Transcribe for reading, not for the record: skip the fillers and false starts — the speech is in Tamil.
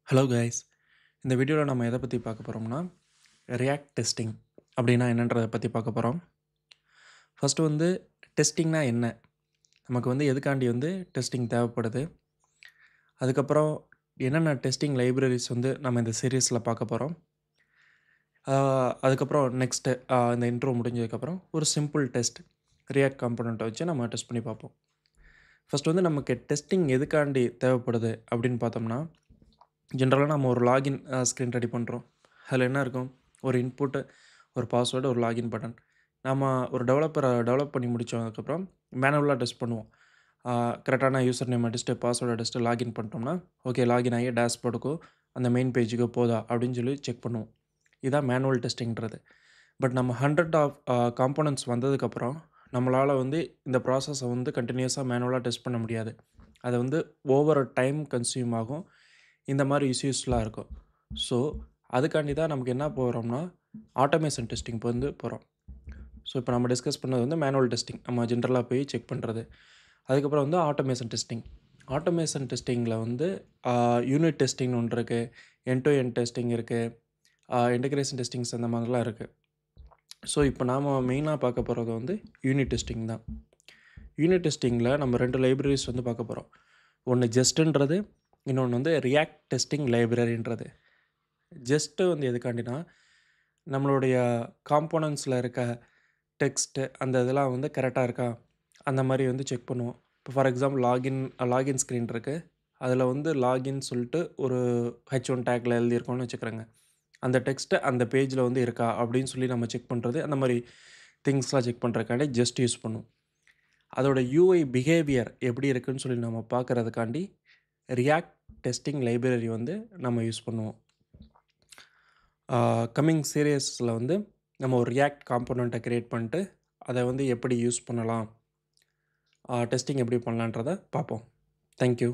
Hello guys. இந்த வீடியோவில் நம்ம எதை பற்றி பார்க்க போகிறோம்னா ரியாக்ட் டெஸ்டிங் அப்படின்னா என்னன்றதை பற்றி பார்க்க போகிறோம். ஃபஸ்ட்டு வந்து டெஸ்டிங்னா என்ன, நமக்கு வந்து எதுக்காண்டி வந்து டெஸ்டிங் தேவைப்படுது, அதுக்கப்புறம் என்னென்ன டெஸ்டிங் லைப்ரரிஸ் வந்து நம்ம இந்த சீரீஸில் பார்க்க போகிறோம். அதுக்கப்புறம் நெக்ஸ்ட்டு இந்த இன்ட்ரோ முடிஞ்சதுக்கப்புறம் ஒரு சிம்பிள் டெஸ்ட் ரியாக்ட் காம்பனண்ட்டை வச்சு நம்ம டெஸ்ட் பண்ணி பார்ப்போம். ஃபஸ்ட்டு வந்து நமக்கு டெஸ்டிங் எதுக்காண்டி தேவைப்படுது அப்படின்னு பார்த்தோம்னா, ஜென்ரலாக நம்ம ஒரு லாகின் ஸ்க்ரீன் ரெடி பண்ணுறோம். அதில் என்ன இருக்கும், ஒரு இன்புட்டு, ஒரு பாஸ்வேர்டு, ஒரு லாகின் பட்டன். நம்ம ஒரு டெவலப் பண்ணி முடிச்சதுக்கப்புறம் மேனுவலாக டெஸ்ட் பண்ணுவோம். கரெக்டான யூசர் நேம் அடிச்சுட்டு பாஸ்வேர்டு அடிச்சுட்டு லாகின் பண்ணிட்டோம்னா, ஓகே லாகின் ஆகி டேஷ்போர்டுக்கோ அந்த மெயின் பேஜுக்கோ போதா அப்படின்னு சொல்லி செக் பண்ணுவோம். இதான் மேனுவல் டெஸ்டிங்கிறது. பட் நம்ம 100 ஆஃப் காம்போனன்ட்ஸ் வந்ததுக்கப்புறம் நம்மளால் வந்து இந்த ப்ராசஸை வந்து கண்டினியூஸாக மேனுவலாக டெஸ்ட் பண்ண முடியாது. அது வந்து ஓவர் டைம் கன்சியூம் ஆகும். இந்த மாதிரி இஷ்யூஸ்லாம் இருக்கும். ஸோ அதுக்காண்டி தான் நமக்கு என்ன போகிறோம்னா ஆட்டோமேஷன் டெஸ்டிங் வந்து போகிறோம். ஸோ இப்போ நம்ம டிஸ்கஸ் பண்ணது வந்து மேனுவல் டெஸ்டிங், நம்ம ஜென்ரலாக போய் செக் பண்ணுறது. அதுக்கப்புறம் வந்து ஆட்டோமேஷன் டெஸ்டிங். ஆட்டோமேஷன் டெஸ்டிங்கில் வந்து யூனிட் டெஸ்டிங்னு ஒன்று இருக்குது, எண்ட் டு எண்ட் டெஸ்டிங் இருக்குது, இன்டகிரேஷன் டெஸ்டிங்ஸ் அந்த மாதிரிலாம் இருக்குது. ஸோ இப்போ நாம் மெயினாக பார்க்க போகிறது வந்து யூனிட் டெஸ்டிங் தான். யூனிட் டெஸ்டிங்கில் நம்ம 2 லைப்ரரிஸ் வந்து பார்க்க போகிறோம். ஒன்று ஜஸ்ட்டுன்றது, இன்னொன்று வந்து ரியாக்ட் டெஸ்டிங் லைப்ரரின்றது. ஜஸ்ட்டு வந்து எதுக்காண்டினா, நம்மளுடைய காம்போனன்ட்ஸில் இருக்க டெக்ஸ்ட்டு அந்த இதெல்லாம் வந்து கரெக்டாக இருக்கா, அந்த மாதிரி வந்து செக் பண்ணுவோம். இப்போ ஃபார் எக்ஸாம்பிள் லாகின் ஸ்க்ரீன் இருக்குது. அதில் வந்து லாகின் சொல்லிட்டு ஒரு H1 டேக்கில் எழுதியிருக்கோம்னு வச்சுக்கிறேங்க. அந்த டெக்ஸ்ட்டு அந்த பேஜில் வந்து இருக்கா அப்படின்னு சொல்லி நம்ம செக் பண்ணுறது, அந்த மாதிரி திங்ஸ்லாம் செக் பண்ணுறதுக்காண்டி ஜஸ்ட் யூஸ் பண்ணுவோம். அதோட யூஐ பிஹேவியர் எப்படி இருக்குன்னு சொல்லி நம்ம பார்க்குறதுக்காண்டி ரியாக்ட் டெஸ்டிங் லைப்ரரி வந்து நம்ம யூஸ் பண்ணுவோம். கம்மிங் சீரியஸில் வந்து நம்ம ஒரு ரியாக்ட் காம்போனண்ட்டை க்ரியேட் பண்ணிட்டு அதை வந்து எப்படி யூஸ் பண்ணலாம், டெஸ்டிங் எப்படி பண்ணலான்றதை பார்ப்போம். தேங்க்யூ.